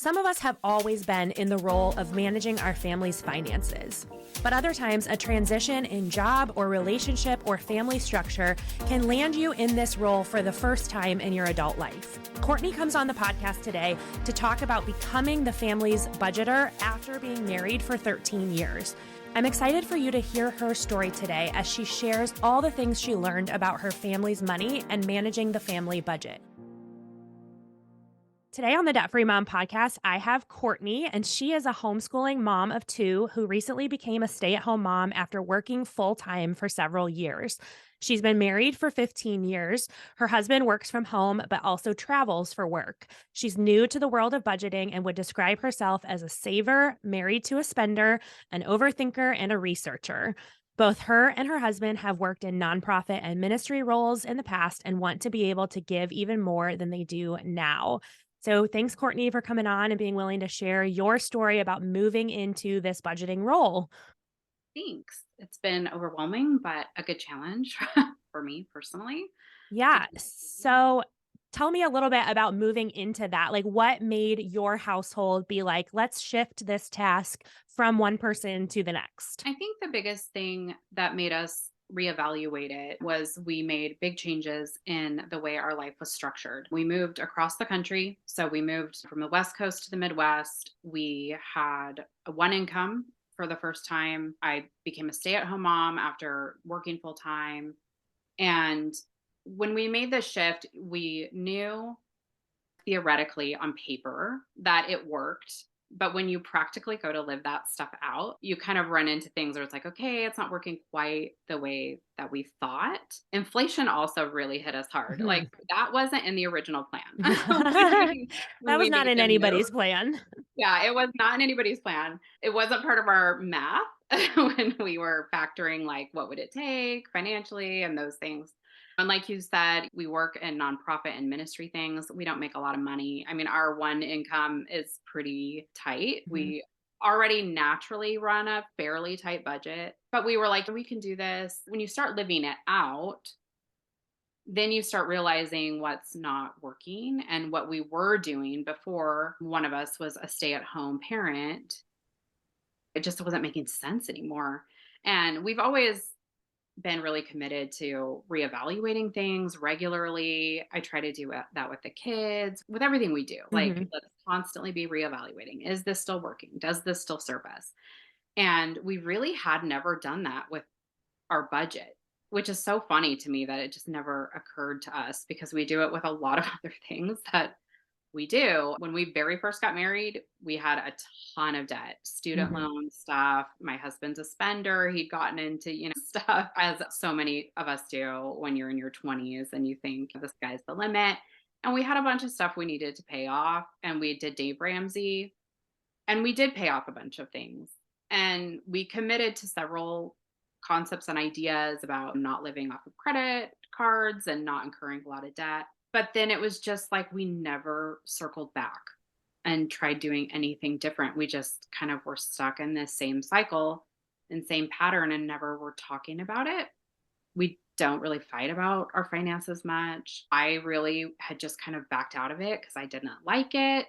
Some of us have always been in the role of managing our family's finances. But other times, a transition in job or relationship or family structure can land you in this role for the first time in your adult life. Cortney comes on the podcast today to talk about becoming the family's budgeter after being married for 13 years. I'm excited for you to hear her story today as she shares all the things she learned about her family's money and managing the family budget. Today on the Debt Free Mom podcast, I have Cortney, and she is a homeschooling mom of two who recently became a stay-at-home mom after working full-time for several years. She's been married for 15 years. Her husband works from home, but also travels for work. She's new to the world of budgeting and would describe herself as a saver, married to a spender, an overthinker, and a researcher. Both her and her husband have worked in nonprofit and ministry roles in the past and want to be able to give even more than they do now. So thanks, Cortney, for coming on and being willing to share your story about moving into this budgeting role. Thanks. It's been overwhelming, but a good challenge for me personally to Yeah. keep. So tell me a little bit about moving into that. Like, what made your household be like, let's shift this task from one person to the next? I think the biggest thing that made us reevaluate it was we made big changes in the way our life was structured. We moved across the country. So we moved from the West Coast to the Midwest. We had a one income for the first time. I became a stay at home mom after working full time. And when we made this shift, we knew theoretically on paper that it worked. But when you practically go to live that stuff out, you kind of run into things where it's like, okay, it's not working quite the way that we thought. Inflation also really hit us hard. Mhm. Like that wasn't in the original plan That when was we not made in the move. anybody's plan. Yeah, it was not in anybody's plan. It wasn't part of our math when we were factoring like what would it take financially and those things. And like you said, we work in nonprofit and ministry things. We don't make a lot of money. I mean, our one income is pretty tight. Mhm. We already naturally run a fairly tight budget, but we were like, we can do this. When you start living it out, then you start realizing what's not working. And what we were doing before one of us was a stay at home parent, it just wasn't making sense anymore. And we've always been really committed to reevaluating things regularly. I try to do that with the kids, with everything we do. Like, Mhm. let's constantly be reevaluating. Is this still working? Does this still serve us? And we really had never done that with our budget, which is so funny to me that it just never occurred to us because we do it with a lot of other things that we do. When we very first got married, we had a ton of debt, student Mhm. loan stuff. My husband's a spender. He'd gotten into, stuff as so many of us do when you're in your 20s and you think the sky's the limit. And we had a bunch of stuff we needed to pay off. And we did Dave Ramsey and we did pay off a bunch of things. And we committed to several concepts and ideas about not living off of credit cards and not incurring a lot of debt. But then it was just like we never circled back and tried doing anything different. We just kind of were stuck in this same cycle and same pattern and never were talking about it. We don't really fight about our finances much. I really had just kind of backed out of it because I didn't like it,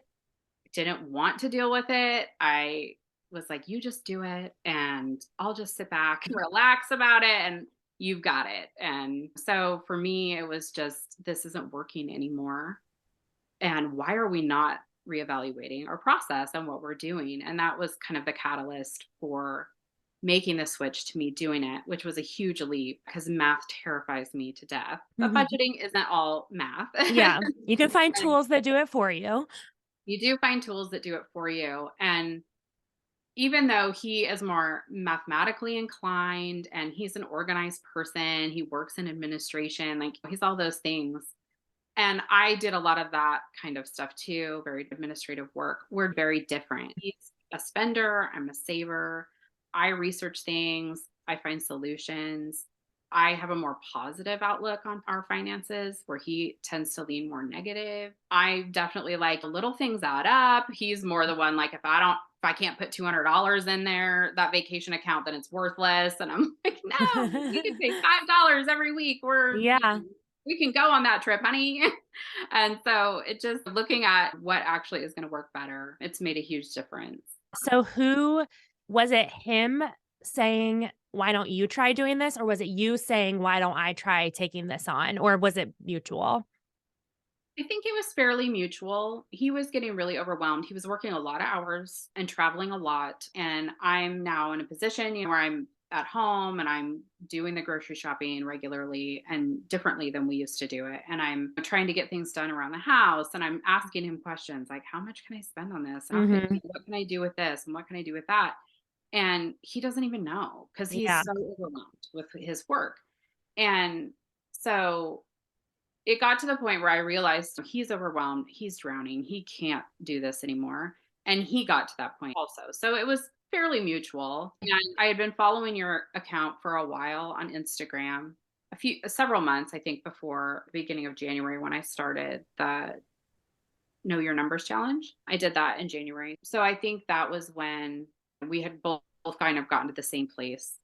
didn't want to deal with it. I was like, you just do it and I'll just sit back and relax about it and you've got it. And so for me, it was just, this isn't working anymore. And why are we not reevaluating our process and what we're doing? And that was kind of the catalyst for making the switch to me doing it, which was a huge leap because math terrifies me to death. But Mhm. budgeting isn't all math. Yeah. You can find And tools that do it for you. you do find tools that do it for you. And even though he is more mathematically inclined and he's an organized person, he works in administration, like he's all those things. And I did a lot of that kind of stuff too, very administrative work. We're very different. He's a spender, I'm a saver. I research things, I find solutions. I have a more positive outlook on our finances where he tends to lean more negative. I definitely like little things add up. He's more the one like if I can't put $200 in there, that vacation account, then it's worthless. And I'm like, no, you can pay $5 every week. We're Yeah. We can go on that trip, honey. And so it just looking at what actually is going to work better, it's made a huge difference. So who was it him saying, "Why don't you try doing this?" Or was it you saying, "Why don't I try taking this on?" Or was it mutual? I think it was fairly mutual. He was getting really overwhelmed. He was working a lot of hours and traveling a lot. And I'm now in a position, where I'm at home and I'm doing the grocery shopping regularly and differently than we used to do it. And I'm trying to get things done around the house. And I'm asking him questions like, how much can I spend on this? And okay, Mhm. what can I do with this? And what can I do with that? And he doesn't even know because he's Yeah. so overwhelmed with his work. And so it got to the point where I realized he's overwhelmed, he's drowning, he can't do this anymore. And he got to that point also. So it was fairly mutual. And I had been following your account for a while on Instagram, several months, I think, before the beginning of January when I started the Know Your Numbers challenge. I did that in January. So I think that was when we had both kind of gotten to the same place.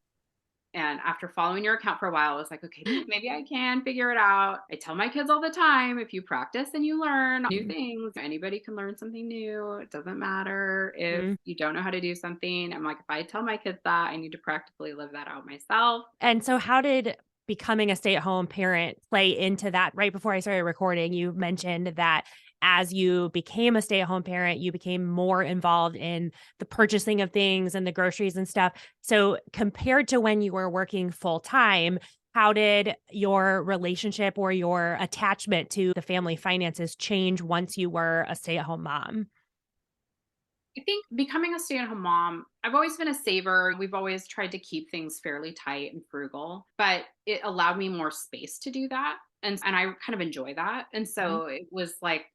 And after following your account for a while, I was like, okay, maybe I can figure it out. I tell my kids all the time, if you practice and you learn new things, anybody can learn something new. It doesn't matter if Mhm. you don't know how to do something. I'm like, if I tell my kids that, I need to practically live that out myself. And so how did becoming a stay-at-home parent play into that? Right before I started recording, you mentioned that as you became a stay-at-home parent, you became more involved in the purchasing of things and the groceries and stuff. So compared to when you were working full-time, how did your relationship or your attachment to the family finances change once you were a stay-at-home mom? I think becoming a stay-at-home mom, I've always been a saver. We've always tried to keep things fairly tight and frugal, but it allowed me more space to do that. And I kind of enjoy that. And Mhm, so it was like,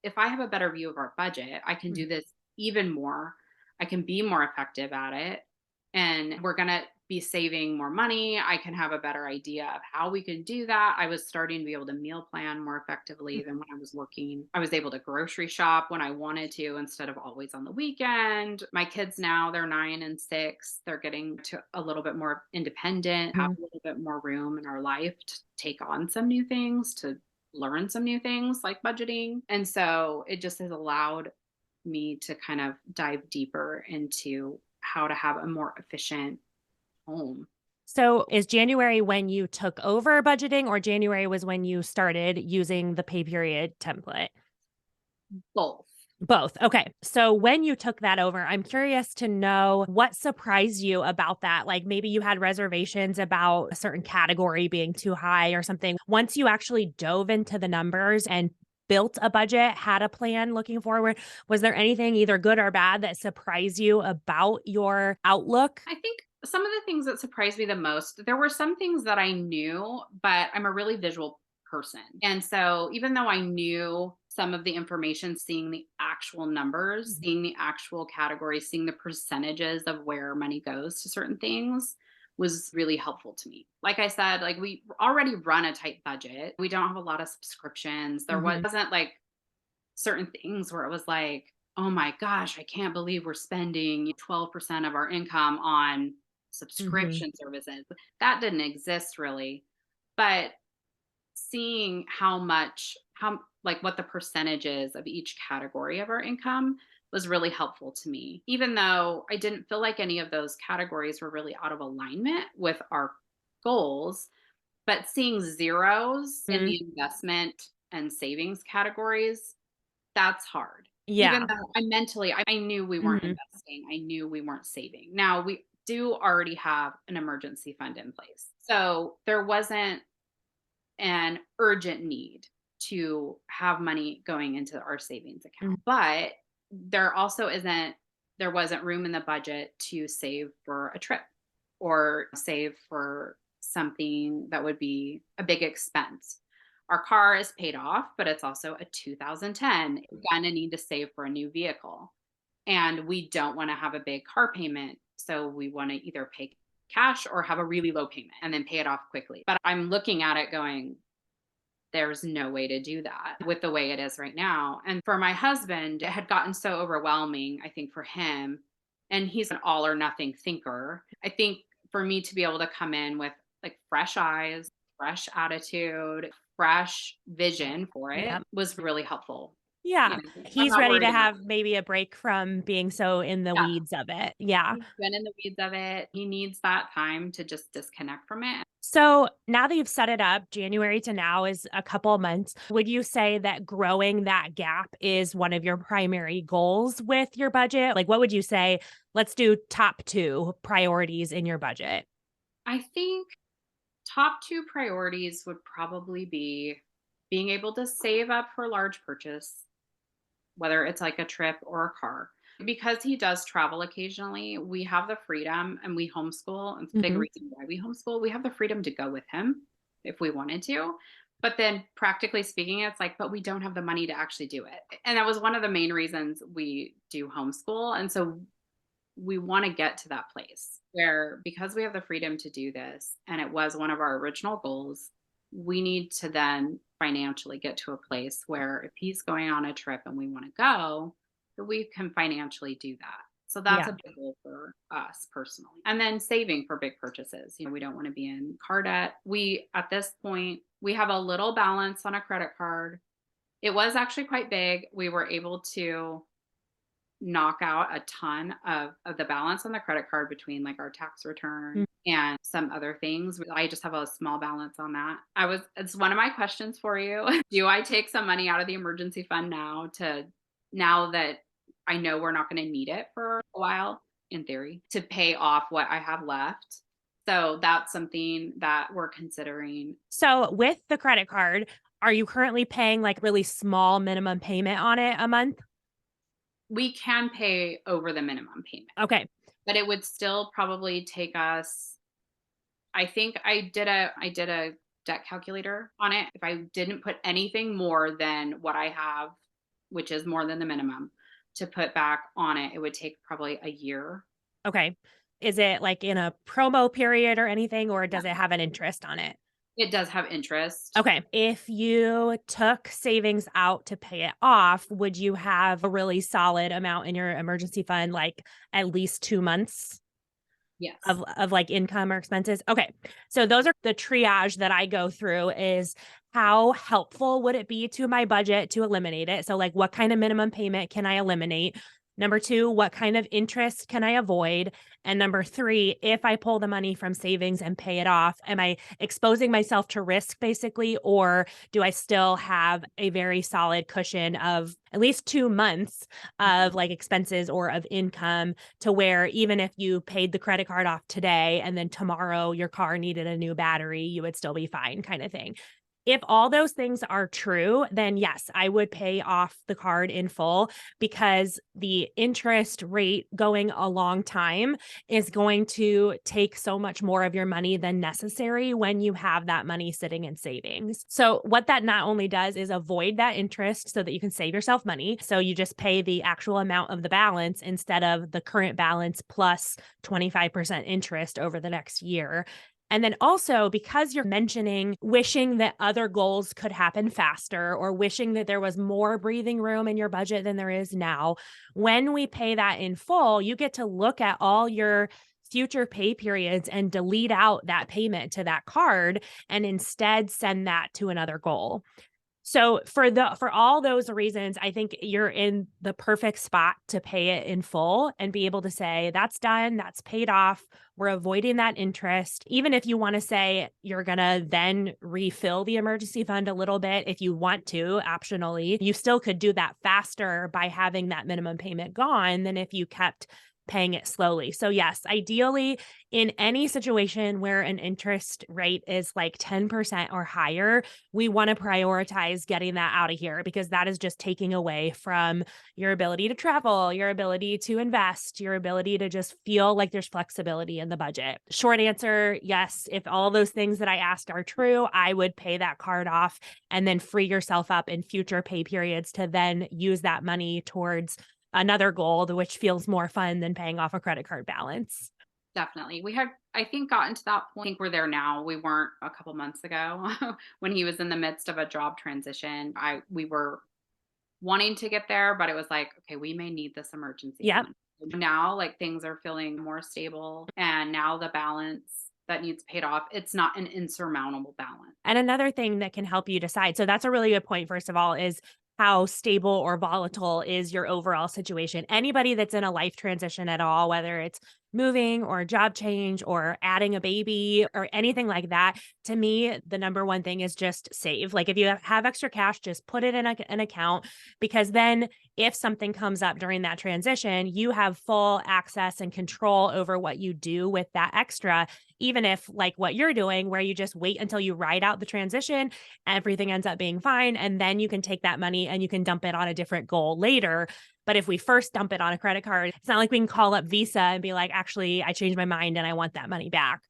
if I have a better view of our budget, I can mhm, do this even more. I can be more effective at it. And we're going to be saving more money. I can have a better idea of how we can do that. I was starting to be able to meal plan more effectively than when I was working. I was able to grocery shop when I wanted to instead of always on the weekend. My kids now, they're 9 and 6. They're getting to a little bit more independent, have mhm. a little bit more room in our life to take on some new things, to learn some new things like budgeting. And so it just has allowed me to kind of dive deeper into how to have a more efficient home. So, is January when you took over budgeting or January was when you started using the pay period template? Both. Both. Okay. So when you took that over, I'm curious to know what surprised you about that. Like maybe you had reservations about a certain category being too high or something. Once you actually dove into the numbers and built a budget, had a plan looking forward, was there anything either good or bad that surprised you about your outlook? I think some of the things that surprised me the most, there were some things that I knew, but I'm a really visual person. And so even though I knew some of the information, seeing the actual numbers, Mhm, seeing the actual categories, seeing the percentages of where money goes to certain things was really helpful to me. Like I said, like we already run a tight budget. We don't have a lot of subscriptions. There mhm, wasn't like certain things where it was like, oh my gosh, I can't believe we're spending 12% of our income on mhm, subscription services. That didn't exist really. But seeing how like what the percentages of each category of our income was really helpful to me, even though I didn't feel like any of those categories were really out of alignment with our goals. But seeing zeros in mhm. the investment and savings categories, that's hard. Even Yeah. though I knew we weren't Mhm, investing, I knew we weren't saving. Now we do already have an emergency fund in place. So there wasn't an urgent need to have money going into our savings mhm, account. But there also isn't there wasn't room in the budget to save for a trip or save for something that would be a big expense. Our car is paid off, but it's also a 2010. We're going to need to save for a new vehicle. And we don't want to have a big car payment. So we want to either pay cash or have a really low payment and then pay it off quickly. But I'm looking at it going, there's no way to do that with the way it is right now. And for my husband, it had gotten so overwhelming, I think, for him. And he's an all or nothing thinker. I think for me to be able to come in with like fresh eyes, fresh attitude, fresh vision for it Yep. was really helpful. Yeah. I'm He's not ready worried to about have maybe a break from being so in the yeah, weeds of it. Yeah. he's been in the weeds of it. He needs that time to just disconnect from it. So now that you've set it up, January to now is a couple of months. Would you say that growing that gap is one of your primary goals with your budget? Like, what would you say? Let's do top two priorities in your budget. I think top 2 priorities would probably be being able to save up for large purchase, whether it's like a trip or a car. Because he does travel occasionally, we have the freedom and we homeschool. And it's a big Mhm. reason why we homeschool. We have the freedom to go with him if we wanted to. But then practically speaking, it's like, but we don't have the money to actually do it. And that was one of the main reasons we do homeschool. And so we want to get to that place where because we have the freedom to do this and it was one of our original goals, we need to then financially get to a place where if he's going on a trip and we want to go, that we can financially do that. So that's Yeah. a big goal for us personally. And then saving for big purchases. We don't want to be in car debt. We at this point, we have a little balance on a credit card. It was actually quite big. We were able to knock out a ton of the balance on the credit card between like our tax return Mm. and some other things. I just have a small balance on that. It's one of my questions for you. Do I take some money out of the emergency fund now that I know we're not going to need it for a while, in theory, to pay off what I have left? So that's something that we're considering. So with the credit card, are you currently paying like really small minimum payment on it a month? We can pay over the minimum payment, Okay. but it would still probably take us I think I did a debt calculator on it. If I didn't put anything more than what I have, which is more than the minimum, to put back on it, it would take probably a year. Okay. Is it like in a promo period or anything, or does it Yeah. have an interest on it? It does have interest. Okay. If you took savings out to pay it off, would you have a really solid amount in your emergency fund, like at least 2 months Yes. of like income or expenses? Okay. So those are the triage that I go through is how helpful would it be to my budget to eliminate it? So like what kind of minimum payment can I eliminate? Number 2, what kind of interest can I avoid? And number 3, if I pull the money from savings and pay it off, am I exposing myself to risk basically, or do I still have a very solid cushion of at least 2 months of like expenses or of income to where even if you paid the credit card off today and then tomorrow your car needed a new battery, you would still be fine kind of thing. If all those things are true, then yes, I would pay off the card in full because the interest rate going a long time is going to take so much more of your money than necessary when you have that money sitting in savings. So, what that not only does is avoid that interest so that you can save yourself money. So, you just pay the actual amount of the balance instead of the current balance plus 25% interest over the next year. And then also, because you're mentioning wishing that other goals could happen faster or wishing that there was more breathing room in your budget than there is now, when we pay that in full, you get to look at all your future pay periods and delete out that payment to that card and instead send that to another goal. So for all those reasons, I think you're in the perfect spot to pay it in full and be able to say, that's done, that's paid off. We're avoiding that interest. Even if you want to say you're going to then refill the emergency fund a little bit, if you want to, optionally, you still could do that faster by having that minimum payment gone than if you kept paying it slowly. So yes, ideally in any situation where an interest rate is like 10% or higher, we want to prioritize getting that out of here because that is just taking away from your ability to travel, your ability to invest, your ability to just feel like there's flexibility in the budget. Short answer, yes, if all those things that I asked are true, I would pay that card off and then free yourself up in future pay periods to then use that money towards another goal, which feels more fun than paying off a credit card balance. Definitely. We had, I think, gotten to that point. I think we're there now. We weren't a couple months ago when he was in the midst of a job transition. We were wanting to get there, but it was like, okay, we may need this emergency Yep. fund. Now, like things are feeling more stable, and now the balance that needs paid off, it's not an insurmountable balance. And another thing that can help you decide, so that's a really good point, first of all, is how stable or volatile is your overall situation. Anybody that's in a life transition at all, whether it's moving or a job change or adding a baby or anything like that, to me, the number one thing is just save. Like if you have extra cash, just put it in an account, because then if something comes up during that transition, you have full access and control over what you do with that extra. Even if, like what you're doing, where you just wait until you ride out the transition, everything ends up being fine. And then you can take that money and you can dump it on a different goal later. But if we first dump it on a credit card, it's not like we can call up Visa and be like, actually, I changed my mind and I want that money back.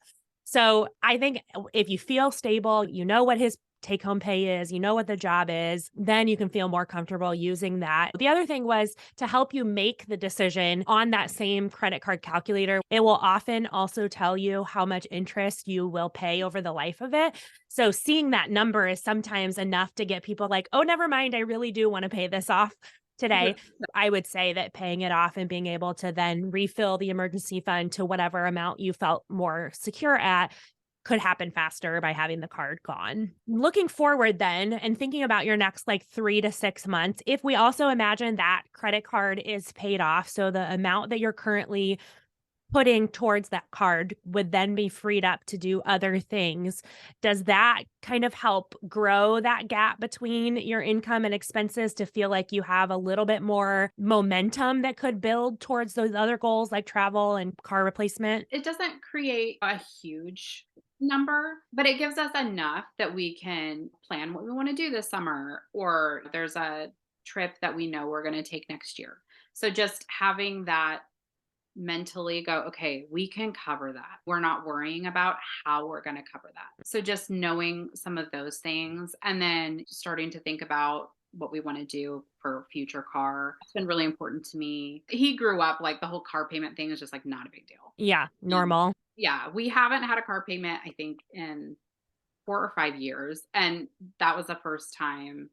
So I think if you feel stable, you know what his take home pay is, you know what the job is, then you can feel more comfortable using that. The other thing was to help you make the decision on that same credit card calculator. It will often also tell you how much interest you will pay over the life of it. So seeing that number is sometimes enough to get people like, oh, never mind, I really do want to pay this off today. I would say that paying it off and being able to then refill the emergency fund to whatever amount you felt more secure at could happen faster by having the card gone. Looking forward then and thinking about your next like 3 to 6 months, if we also imagine that credit card is paid off, so the amount that you're currently putting towards that card would then be freed up to do other things. Does that kind of help grow that gap between your income and expenses to feel like you have a little bit more momentum that could build towards those other goals like travel and car replacement? It doesn't create a huge number, but it gives us enough that we can plan what we want to do this summer, or there's a trip that we know we're going to take next year. So just having that mentally go, okay, we can cover that. We're not worrying about how we're going to cover that. So just knowing some of those things and then starting to think about what we want to do for future car. It's been really important to me. He grew up like the whole car payment thing is just like not a big deal. Yeah, And normal. yeah, we haven't had a car payment, I think, in 4 or 5 years. And that was the first time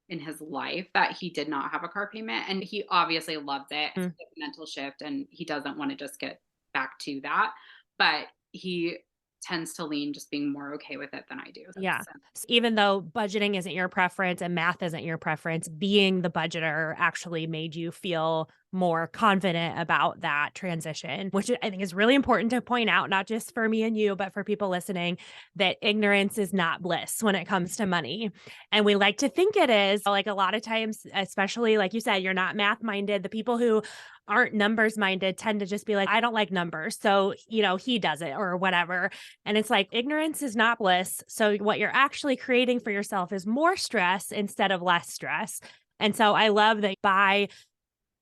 in his life that he did not have a car payment. And he obviously loved it. It's Mm, a mental shift and he doesn't want to just get back to that. But he tends to lean just being more okay with it than I do. yeah. So Even though budgeting isn't your preference and math isn't your preference, being the budgeter actually made you feel more confident about that transition, which I think is really important to point out, not just for me and you, but for people listening, that ignorance is not bliss when it comes to money. And we like to think it is. Like a lot of times, especially like you said, you're not math minded. The people who aren't numbers minded tend to just be like, I don't like numbers. So, he does it or whatever. And it's like ignorance is not bliss. So, what you're actually creating for yourself is more stress instead of less stress. And so, I love that by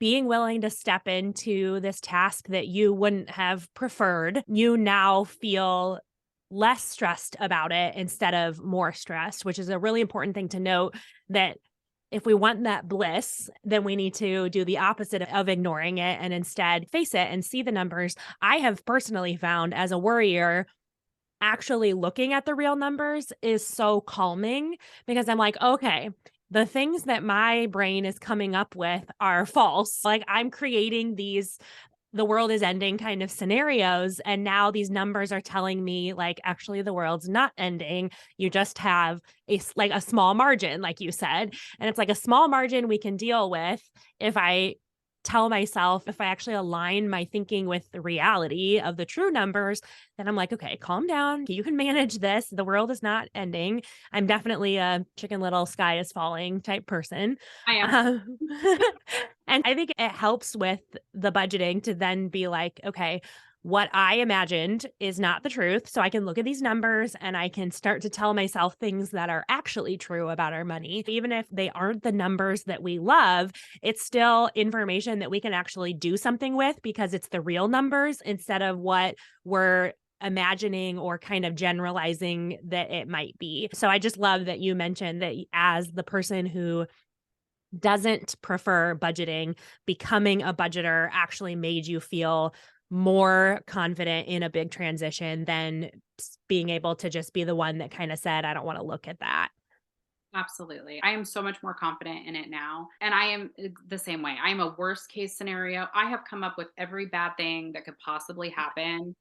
being willing to step into this task that you wouldn't have preferred, you now feel less stressed about it instead of more stressed, which is a really important thing to note that if we want that bliss, then we need to do the opposite of ignoring it and instead face it and see the numbers. I have personally found as a worrier, actually looking at the real numbers is so calming because I'm like, okay, the things that my brain is coming up with are false. Like I'm creating these the world is ending kind of scenarios. And now these numbers are telling me like, actually, the world's not ending. You just have like a small margin, like you said. And it's like a small margin we can deal with if I tell myself, if I actually align my thinking with the reality of the true numbers, then I'm like, okay, calm down. You can manage this. The world is not ending. I'm definitely a chicken little sky is falling type person. I am. Um, and I think it helps with the budgeting to then be like, okay, what I imagined is not the truth. So I can look at these numbers and I can start to tell myself things that are actually true about our money. Even if they aren't the numbers that we love, it's still information that we can actually do something with because it's the real numbers instead of what we're imagining or kind of generalizing that it might be. So I just love that you mentioned that as the person who doesn't prefer budgeting, becoming a budgeter actually made you feel more confident in a big transition than being able to just be the one that kind of said, I don't want to look at that. Absolutely. I am so much more confident in it now. And I am the same way. I am a worst case scenario. I have come up with every bad thing that could possibly happen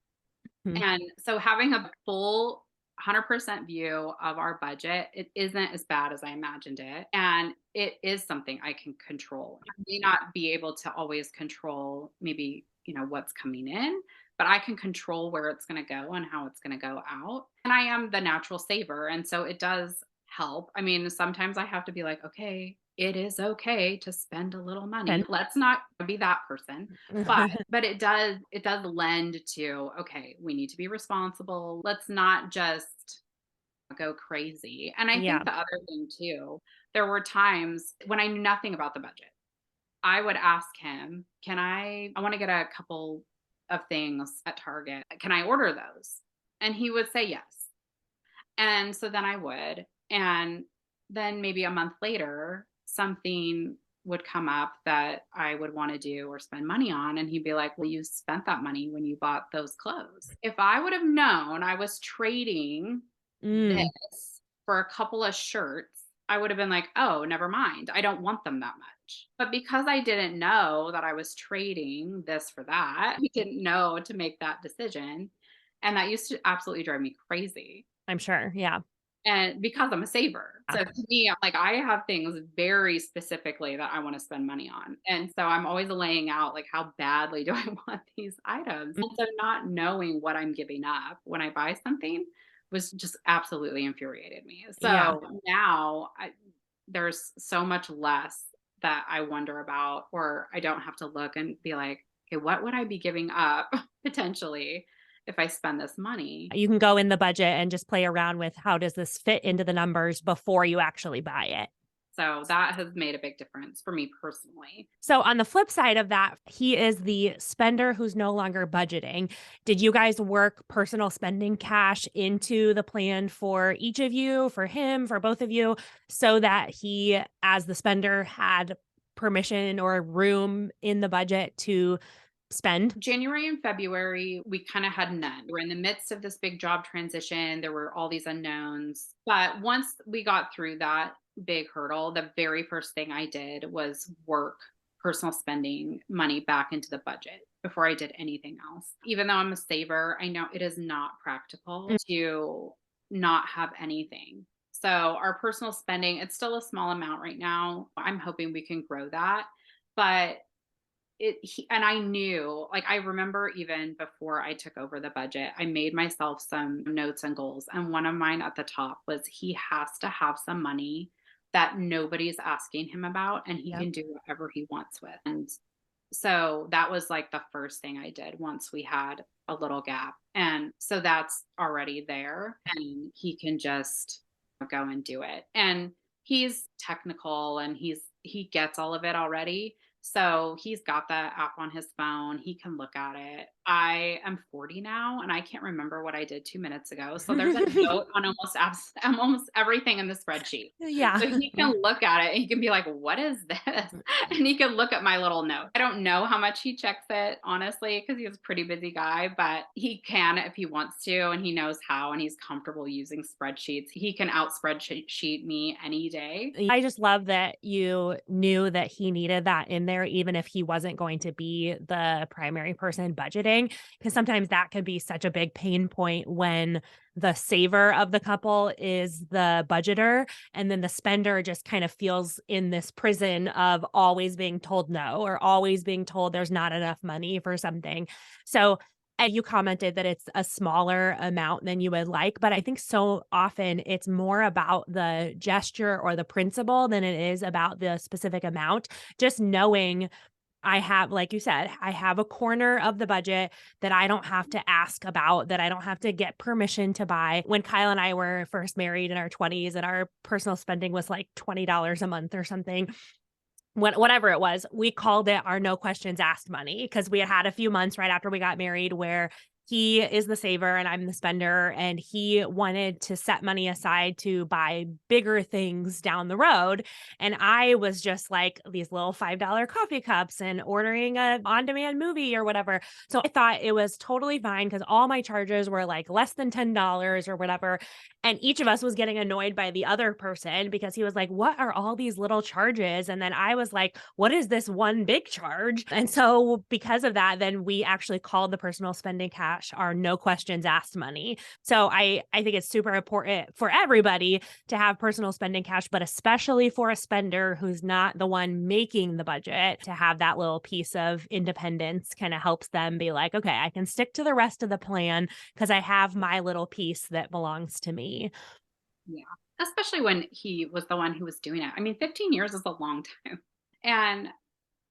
Mhm. And so having a full 100% view of our budget, it isn't as bad as I imagined it. And it is something I can control. I may not be able to always control maybe, what's coming in, but I can control where it's going to go and how it's going to go out. And I am the natural saver. And so it does help. I mean, sometimes I have to be like, okay, it is okay to spend a little money. And Let's not be that person. But it does lend to, okay, we need to be responsible. Let's not just go crazy. And I yeah. think the other thing too, there were times when I knew nothing about the budget. I would ask him, I want to get a couple of things at Target. Can I order those? And he would say yes. And so then I would. And then maybe a month later, something would come up that I would want to do or spend money on. And he'd be like, well, you spent that money when you bought those clothes. If I would have known I was trading Mm, this for a couple of shirts, I would have been like, oh, never mind. I don't want them that much. But because I didn't know that I was trading this for that, I didn't know to make that decision. And that used to absolutely drive me crazy. I'm sure. Yeah. And because I'm a saver. Yeah. So to me, I'm like, I have things very specifically that I want to spend money on. And so I'm always laying out like how badly do I want these items. Mm, And so not knowing what I'm giving up when I buy something was just absolutely infuriated me. yeah. So now there's so much less that I wonder about, or I don't have to look and be like, okay, what would I be giving up potentially if I spend this money? You can go in the budget and just play around with how does this fit into the numbers before you actually buy it. So that has made a big difference for me personally. So on the flip side of that, he is the spender who's no longer budgeting. Did you guys work personal spending cash into the plan for each of you, for him, for both of you, so that he, as the spender, had permission or room in the budget to spend? January and February, we kind of had none. We're in the midst of this big job transition. There were all these unknowns. But once we got through that big hurdle, the very first thing I did was work personal spending money back into the budget before I did anything else. Even though I'm a saver, I know it is not practical Mm, to not have anything. So our personal spending, it's still a small amount right now. I'm hoping we can grow that. But and I knew, like, I remember even before I took over the budget, I made myself some notes and goals. And one of mine at the top was he has to have some money that nobody's asking him about and he yep. can do whatever he wants with. And so that was like the first thing I did once we had a little gap. And so that's already there and he can just go and do it. And he's technical and he gets all of it already. So he's got the app on his phone. He can look at it. I am 40 now and I can't remember what I did 2 minutes ago. So there's a note on almost everything in the spreadsheet. Yeah. So he can look at it and he can be like, what is this? And he can look at my little note. I don't know how much he checks it, honestly, because he's a pretty busy guy, but he can if he wants to, and he knows how, and he's comfortable using spreadsheets. He can out spreadsheet me any day. I just love that you knew that he needed that in there, even if he wasn't going to be the primary person budgeting, because sometimes that can be such a big pain point when the saver of the couple is the budgeter, and then the spender just kind of feels in this prison of always being told no or always being told there's not enough money for something. So and you commented that it's a smaller amount than you would like, but I think so often it's more about the gesture or the principle than it is about the specific amount. Just knowing I have, like you said, I have a corner of the budget that I don't have to ask about, that I don't have to get permission to buy. When Kyle and I were first married in our 20s and our personal spending was like $20 a month or something, whatever it was, we called it our no questions asked money because we had had a few months right after we got married where he is the saver and I'm the spender, and he wanted to set money aside to buy bigger things down the road. And I was just like these little $5 coffee cups and ordering a on-demand movie or whatever. So I thought it was totally fine because all my charges were like less than $10 or whatever. And each of us was getting annoyed by the other person because he was like, what are all these little charges? And then I was like, what is this one big charge? And so because of that, then we actually called the personal spending cash cash are no questions asked money. So I think it's super important for everybody to have personal spending cash, but especially for a spender who's not the one making the budget, to have that little piece of independence kind of helps them be like, okay, I can stick to the rest of the plan because I have my little piece that belongs to me. Yeah. Especially when he was the one who was doing it. I mean, 15 years is a long time. And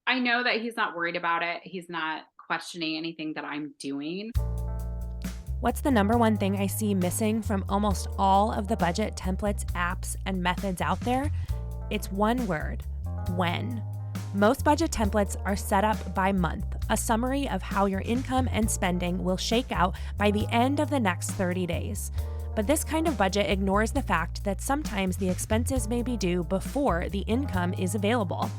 I know that he's not worried about it. He's not questioning anything that I'm doing. What's the number one thing I see missing from almost all of the budget templates, apps, and methods out there? It's one word: when. Most budget templates are set up by month, a summary of how your income and spending will shake out by the end of the next 30 days. But this kind of budget ignores the fact that sometimes the expenses may be due before the income is available.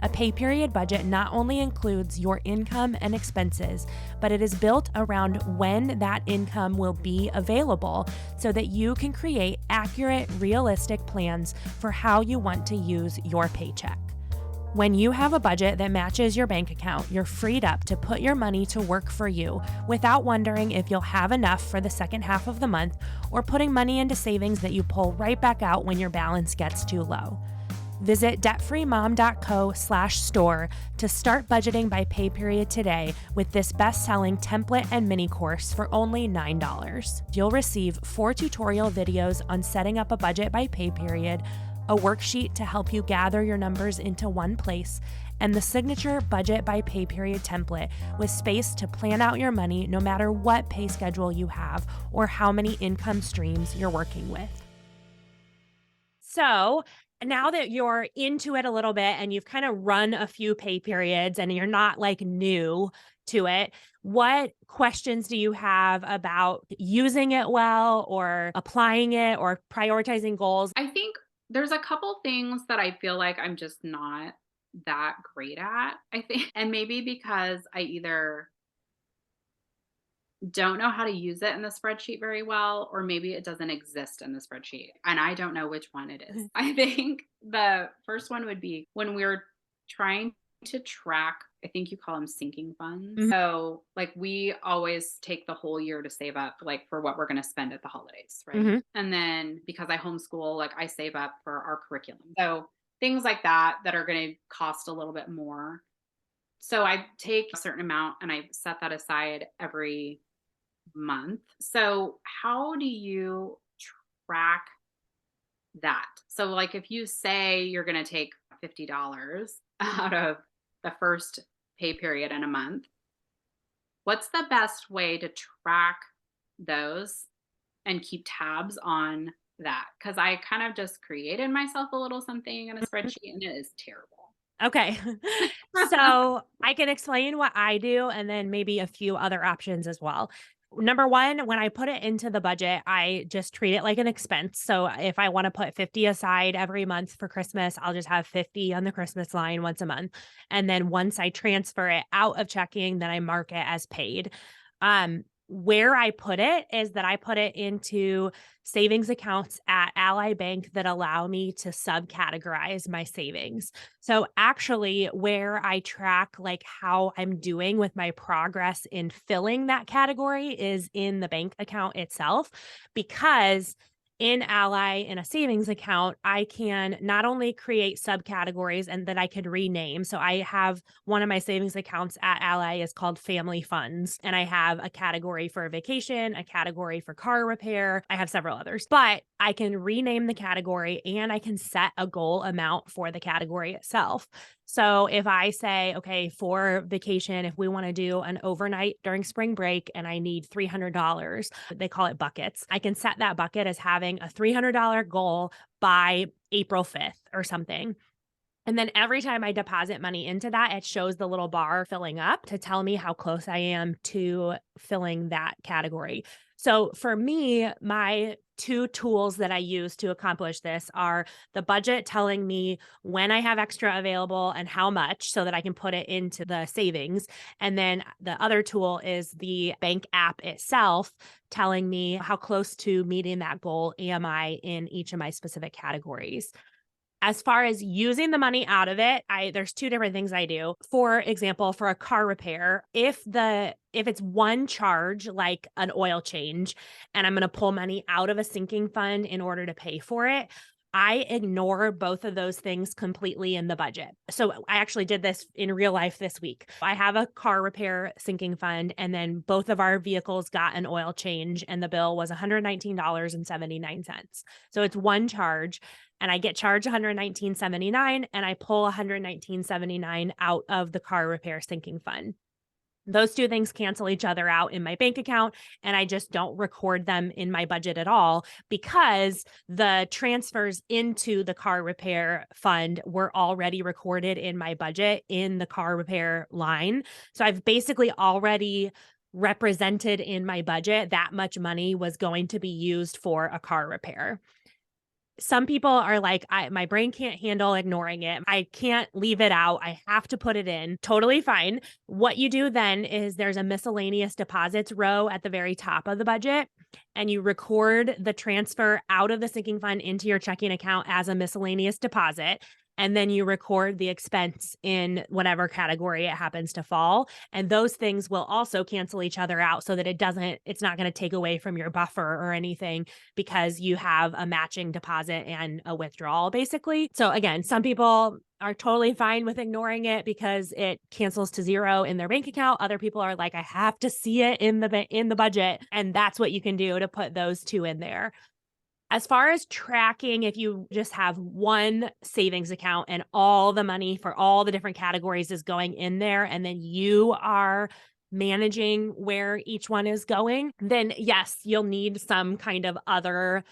A pay period budget not only includes your income and expenses, but it is built around when that income will be available so that you can create accurate, realistic plans for how you want to use your paycheck. When you have a budget that matches your bank account, you're freed up to put your money to work for you without wondering if you'll have enough for the second half of the month or putting money into savings that you pull right back out when your balance gets too low. Visit debtfreemom.co/store to start budgeting by pay period today with this best-selling template and mini course for only $9. You'll receive 4 tutorial videos on setting up a budget by pay period, a worksheet to help you gather your numbers into one place, and the signature budget by pay period template with space to plan out your money no matter what pay schedule you have or how many income streams you're working with. So, now that you're into it a little bit and you've kind of run a few pay periods and you're not like new to it, what questions do you have about using it well or applying it or prioritizing goals? I think there's a couple things that I feel like I'm just not that great at, I think. And maybe because I either don't know how to use it in the spreadsheet very well, or maybe it doesn't exist in the spreadsheet. And I don't know which one it is. I think the first one would be when we're trying to track, I think you call them sinking funds. Mhm. So, like, we always take the whole year to save up, like, for what we're going to spend at the holidays, right? Mhm. And then because I homeschool, like, I save up for our curriculum. So, things like that that are going to cost a little bit more. So, I take a certain amount and I set that aside every month. So, how do you track that? So, like, if you say you're going to take $50 out of the first pay period in a month, what's the best way to track those and keep tabs on that? Because I kind of just created myself a little something in a spreadsheet and it is terrible. Okay. So I can explain what I do and then maybe a few other options as well. Number one, when I put it into the budget, I just treat it like an expense. So if I want to put 50 aside every month for Christmas, I'll just have 50 on the Christmas line once a month. And then once I transfer it out of checking, then I mark it as paid. Where I put it is that I put it into savings accounts at Ally Bank that allow me to subcategorize my savings. So actually where I track like how I'm doing with my progress in filling that category is in the bank account itself, because in Ally in a savings account, I can not only create subcategories and that I could rename. So I have one of my savings accounts at Ally is called family funds, and I have a category for vacation, a category for car repair. I have several others, but I can rename the category and I can set a goal amount for the category itself. So if I say, okay, for vacation, if we want to do an overnight during spring break and I need $300, they call it buckets. I can set that bucket as having a $300 goal by April 5th or something. And then every time I deposit money into that, it shows the little bar filling up to tell me how close I am to filling that category. So for me, my two tools that I use to accomplish this are the budget telling me when I have extra available and how much so that I can put it into the savings. And then the other tool is the bank app itself telling me how close to meeting that goal am I in each of my specific categories. As far as using the money out of it, there's two different things I do. For example, for a car repair, if the If it's one charge, like an oil change, and I'm going to pull money out of a sinking fund in order to pay for it, I ignore both of those things completely in the budget. So I actually did this in real life this week. I have a car repair sinking fund, and then both of our vehicles got an oil change, and the bill was $119.79. So it's one charge, and I get charged $119.79, and I pull $119.79 out of the car repair sinking fund. Those two things cancel each other out in my bank account, and I just don't record them in my budget at all because the transfers into the car repair fund were already recorded in my budget in the car repair line. So I've basically already represented in my budget that much money was going to be used for a car repair. Some people are like, my brain can't handle ignoring it. I can't leave it out. I have to put it in. Totally fine. What you do then is there's a miscellaneous deposits row at the very top of the budget, and you record the transfer out of the sinking fund into your checking account as a miscellaneous deposit. And then you record the expense in whatever category it happens to fall. And those things will also cancel each other out so that it's not going to take away from your buffer or anything, because you have a matching deposit and a withdrawal, basically. So again, some people are totally fine with ignoring it because it cancels to zero in their bank account. Other people are like, I have to see it in the budget. And that's what you can do to put those two in there. As far as tracking, if you just have one savings account and all the money for all the different categories is going in there, and then you are managing where each one is going, then yes, you'll need some kind of other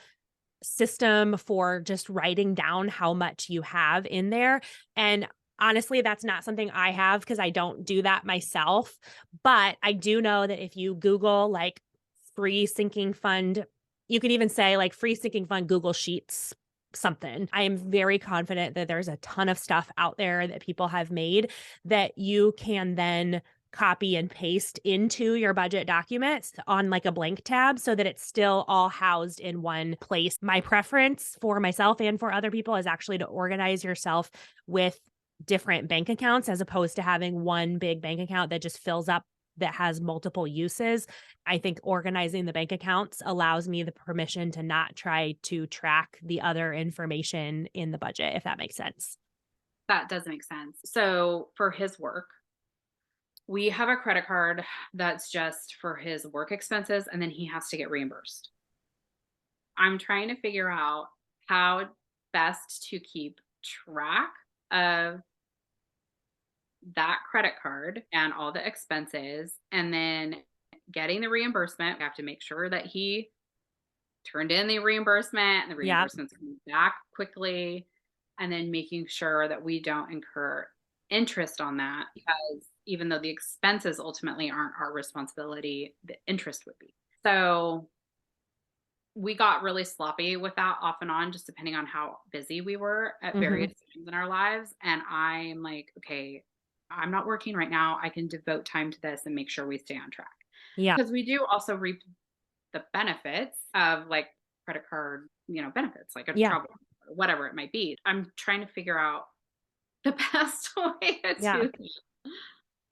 system for just writing down how much you have in there. And honestly, that's not something I have because I don't do that myself. But I do know that if you Google like free sinking fund, you can even say like free sinking fund Google Sheets something. I am very confident that there's a ton of stuff out there that people have made that you can then copy and paste into your budget documents on like a blank tab so that it's still all housed in one place. My preference for myself and for other people is actually to organize yourself with different bank accounts as opposed to having one big bank account that just fills up, that has multiple uses. I think organizing the bank accounts allows me the permission to not try to track the other information in the budget, if that makes sense. That does make sense. So for his work, we have a credit card that's just for his work expenses, and then he has to get reimbursed. I'm trying to figure out how best to keep track of that credit card and all the expenses, and then getting the reimbursement. We have to make sure that he turned in the reimbursement and the Yeah. reimbursement's coming back quickly, and then making sure that we don't incur interest on that, because even though the expenses ultimately aren't our responsibility, the interest would be. So we got really sloppy with that off and on, just depending on how busy we were at Hmm. various times in our lives. And I'm like, okay, I'm not working right now. I can devote time to this and make sure we stay on track. Yeah. Because we do also reap the benefits of like credit card, benefits, like a Yeah. travel or whatever it might be. I'm trying to figure out the best way to Yeah. do.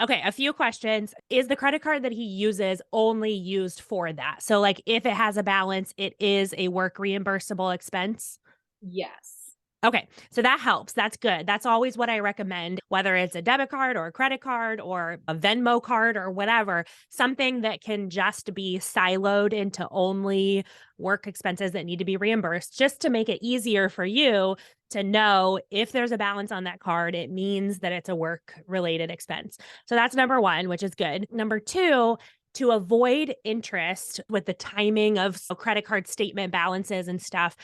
Okay, a few questions. Is the credit card that he uses only used for that? So, like, if it has a balance, it is a work reimbursable expense? Yes. Okay, so that helps. That's good. That's always what I recommend, whether it's a debit card or a credit card or a Venmo card or whatever, something that can just be siloed into only work expenses that need to be reimbursed, just to make it easier for you to know if there's a balance on that card, it means that it's a work related expense. So that's number one, which is good. Number two, to avoid interest with the timing of credit card statement balances and stuff,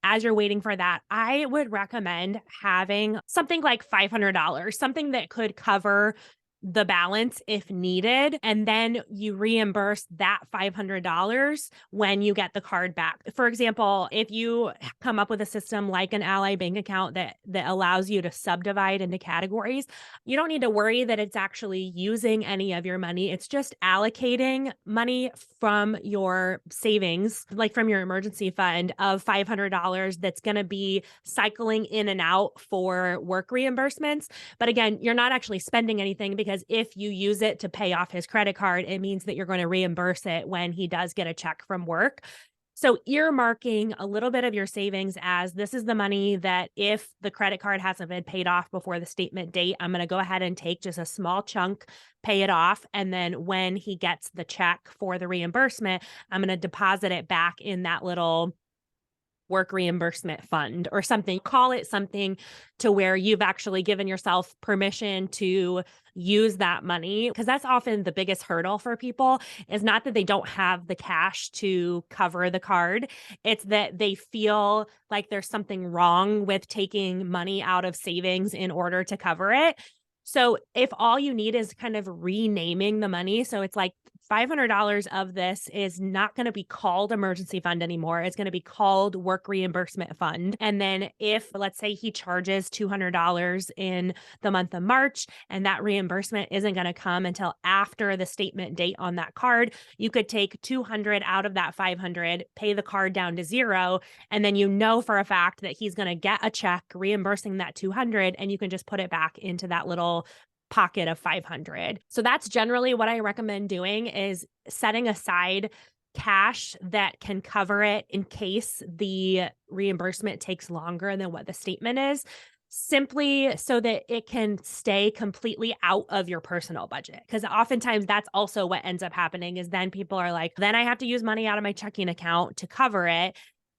as you're waiting for that, I would recommend having something like $500, something that could cover the balance if needed. And then you reimburse that $500 when you get the card back. For example, if you come up with a system like an Ally bank account that allows you to subdivide into categories, you don't need to worry that it's actually using any of your money. It's just allocating money from your savings, like from your emergency fund of $500 that's going to be cycling in and out for work reimbursements. But again, you're not actually spending anything because because if you use it to pay off his credit card, it means that you're going to reimburse it when he does get a check from work. So earmarking a little bit of your savings as this is the money that if the credit card hasn't been paid off before the statement date, I'm going to go ahead and take just a small chunk, pay it off. And then when he gets the check for the reimbursement, I'm going to deposit it back in that little work reimbursement fund or something. Call it something to where you've actually given yourself permission to use that money. Because that's often the biggest hurdle for people is not that they don't have the cash to cover the card. It's that they feel like there's something wrong with taking money out of savings in order to cover it. So if all you need is kind of renaming the money, so it's like $500 of this is not going to be called emergency fund anymore. It's going to be called work reimbursement fund. And then if, let's say, he charges $200 in the month of March and that reimbursement isn't going to come until after the statement date on that card, you could take 200 out of that 500, pay the card down to zero, and then you know for a fact that he's going to get a check reimbursing that 200 and you can just put it back into that little pocket of 500. So that's generally what I recommend doing is setting aside cash that can cover it in case the reimbursement takes longer than what the statement is, simply so that it can stay completely out of your personal budget. Because oftentimes that's also what ends up happening is then people are like, then I have to use money out of my checking account to cover it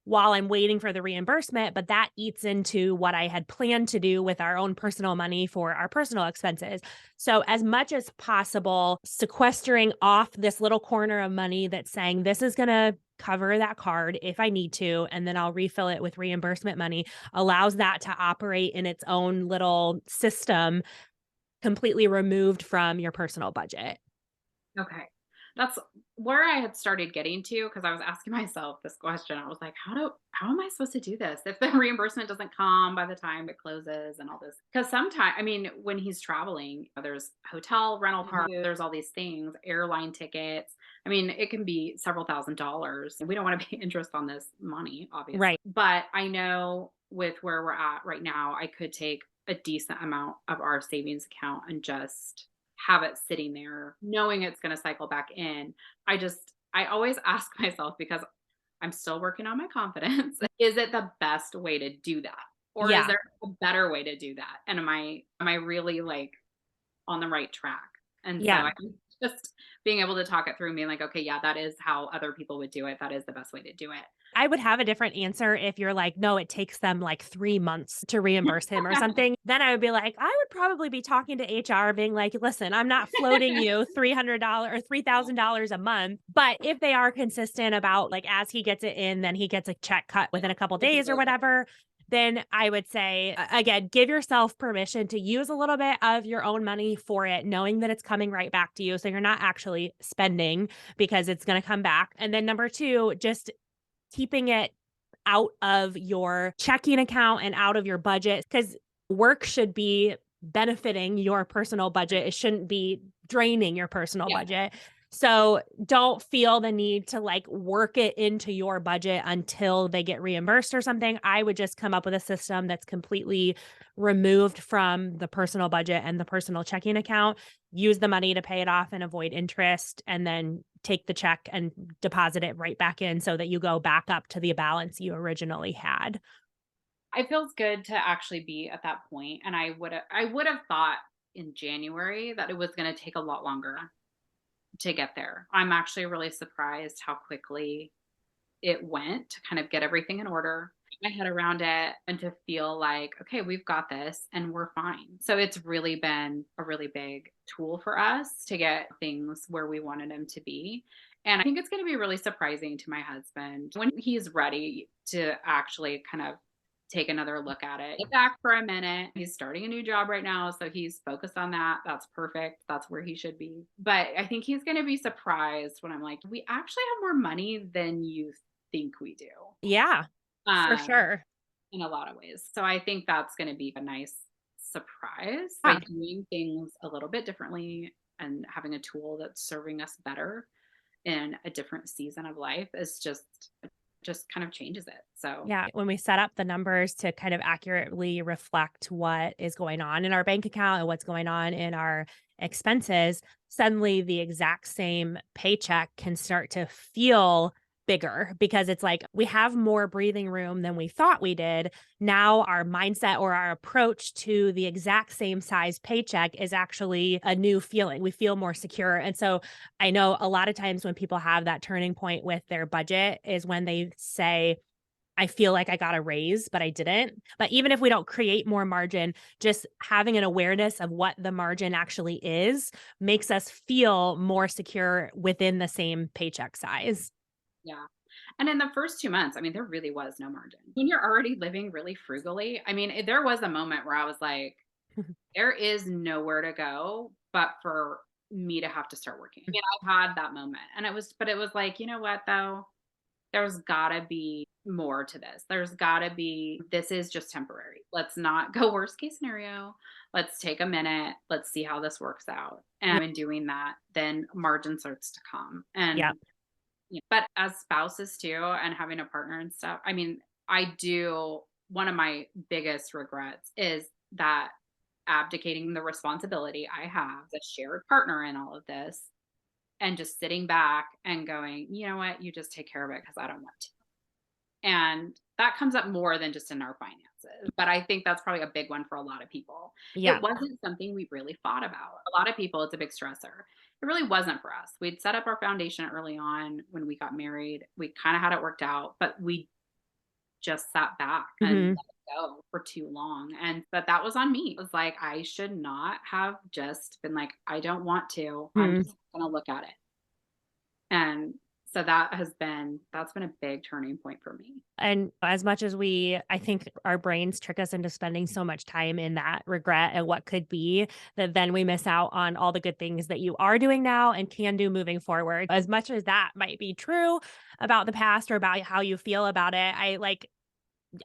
while I'm waiting for the reimbursement, but that eats into what I had planned to do with our own personal money for our personal expenses. So, as much as possible, sequestering off this little corner of money that's saying this is going to cover that card if I need to, and then I'll refill it with reimbursement money allows that to operate in its own little system, completely removed from your personal budget. Okay. That's where I had started getting to because I was asking myself this question. I was like, how am I supposed to do this if the reimbursement doesn't come by the time it closes and all this? Because sometimes, I mean, when he's traveling, there's hotel rental car, there's all these things, airline tickets. I mean, it can be several $1,000s. We don't want to pay interest on this money, obviously. Right. But I know with where we're at right now, I could take a decent amount of our savings account and just have it sitting there knowing it's going to cycle back in. I always ask myself because I'm still working on my confidence. Is it the best way to do that? Or is Yeah. there a better way to do that? And am I really like on the right track? And so Yeah. I think just being able to talk it through and being like, okay, yeah, that is how other people would do it. That is the best way to do I would have a different answer if you're like, no, it takes them like 3 months to reimburse him or something. Then I would be like, I would probably be talking to HR, being like, listen, I'm not floating you $300 or $3,000 a month. But if they are consistent about like, as he gets it in, then he gets a check cut within a couple days or it. whatever. Then I would say, again, give yourself permission to use a little bit of your own money for it, knowing that it's coming right back to you. So you're not actually spending because it's going to come back. And then number two, just keeping it out of your checking account and out of your budget because work should be benefiting your personal budget. It shouldn't be draining your personal Yeah. budget. So don't feel the need to like work it into your budget until they get reimbursed or something. I would just come up with a system that's completely removed from the personal budget and the personal checking account, use the money to pay it off and avoid interest, and then take the check and deposit it right back in so that you go back up to the balance you originally had. It feels good to actually be at that point, and I would have thought in January that it was gonna take a lot longer to get there. I'm actually really surprised how quickly it went to kind of get everything in order, get my head around it, and to feel like, "Okay, we've got this and we're fine." So it's really been a really big tool for us to get things where we wanted them to be, and I think it's gonna be really surprising to my husband when he's ready to actually kind of take another look at it. Get back for a minute. He's starting a new job right now, so he's focused on that. That's perfect. That's where he should be. But I think he's going to be surprised when I'm like, we actually have more money than you think we do. Yeah, for Um, sure. in a lot of ways. So I think that's going to be a nice surprise by Yeah. doing things a little bit differently and having a tool that's serving us better in a different season of life is just just kind of changes it. So Yeah, when we set up the numbers to kind of accurately reflect what is going on in our bank account and what's going on in our expenses, suddenly the exact same paycheck can start to feel bigger because it's like we have more breathing room than we thought we did. Now our mindset or our approach to the exact same size paycheck is actually a new feeling. We feel more secure. And so I know a lot of times when people have that turning point with their budget is when they say, I feel like I got a raise, but I didn't. But even if we don't create more margin, just having an awareness of what the margin actually is makes us feel more secure within the same paycheck size. yeah. And in the first 2 months, I mean, there really was no margin. When you're already living really frugally, I mean, there was a moment where I was like, there is nowhere to go but for me to have to start working. I mean, I had that moment and it was like, you know what though? There's gotta be more to this. There's gotta be, this is just temporary. Let's not go worst case scenario. Let's take a minute. Let's see how this works out. And in doing that, then margin starts to come. Yeah. But as spouses too, and having a partner and stuff, I mean, I do, one of my biggest regrets is that abdicating the responsibility I have as a shared partner in all of this and just sitting back and going, you know what, you just take care of it because I don't want to. And that comes up more than just in our finances. But I think that's probably a big one for a lot of people. Yeah. It wasn't something we really thought about. A lot of people, it's a big stressor. It really wasn't for us. We'd set up our foundation early on when we got married. We kind of had it worked out, but we just sat back and Mhm. let it go for too long. And but that was on me. It was like I should not have just been like, I don't want to. I'm Mhm. just gonna look at it. And so that's been a big turning point for me. And as much as I think our brains trick us into spending so much time in that regret and what could be, that then we miss out on all the good things that you are doing now and can do moving forward. As much as that might be true about the past or about how you feel about it,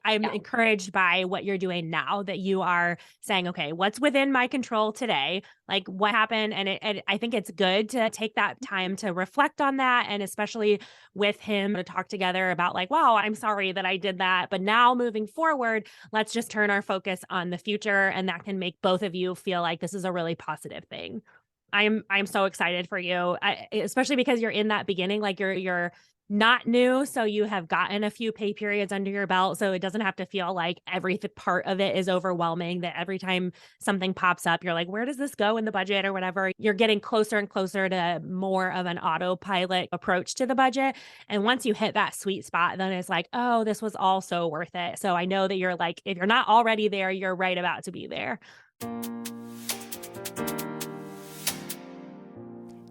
I'm Yeah. encouraged by what you're doing now that you are saying, okay, what's within my control today? Like what happened? And I think it's good to take that time to reflect on that. And especially with him to talk together about like, wow, I'm sorry that I did that. But now moving forward, let's just turn our focus on the future. And that can make both of you feel like this is a really positive thing. I'm so excited for you, especially because you're in that beginning, like you're not new, so you have gotten a few pay periods under your belt, so it doesn't have to feel like every part of it is overwhelming, that every time something pops up, you're like, "Where does this go in the budget?" or whatever. You're getting closer and closer to more of an autopilot approach to the budget, and once you hit that sweet spot, then it's like, "Oh, this was all so worth it." So I know that you're like, if you're not already there, you're right about to be there.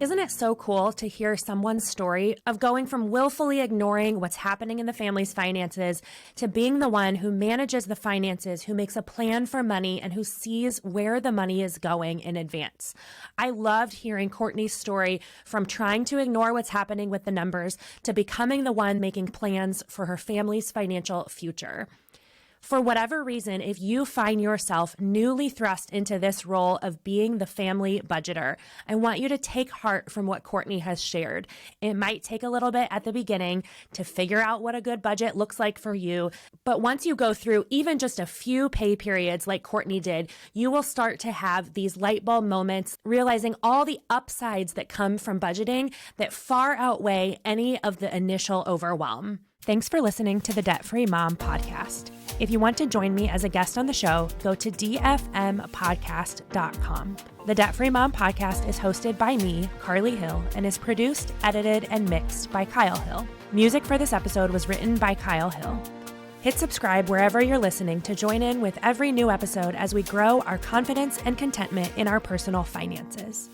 Isn't it so cool to hear someone's story of going from willfully ignoring what's happening in the family's finances to being the one who manages the finances, who makes a plan for money, and who sees where the money is going in advance? I loved hearing Cortney's story from trying to ignore what's happening with the numbers to becoming the one making plans for her family's financial future. For whatever reason, if you find yourself newly thrust into this role of being the family budgeter, I want you to take heart from what Cortney has shared. It might take a little bit at the beginning to figure out what a good budget looks like for you, but once you go through even just a few pay periods like Cortney did, you will start to have these light bulb moments, realizing all the upsides that come from budgeting that far outweigh any of the initial overwhelm. Thanks for listening to the Debt Free Mom podcast. If you want to join me as a guest on the show, go to dfmpodcast.com. The Debt Free Mom podcast is hosted by me, Carly Hill, and is produced, edited, and mixed by Kyle Hill. Music for this episode was written by Kyle Hill. Hit subscribe wherever you're listening to join in with every new episode as we grow our confidence and contentment in our personal finances.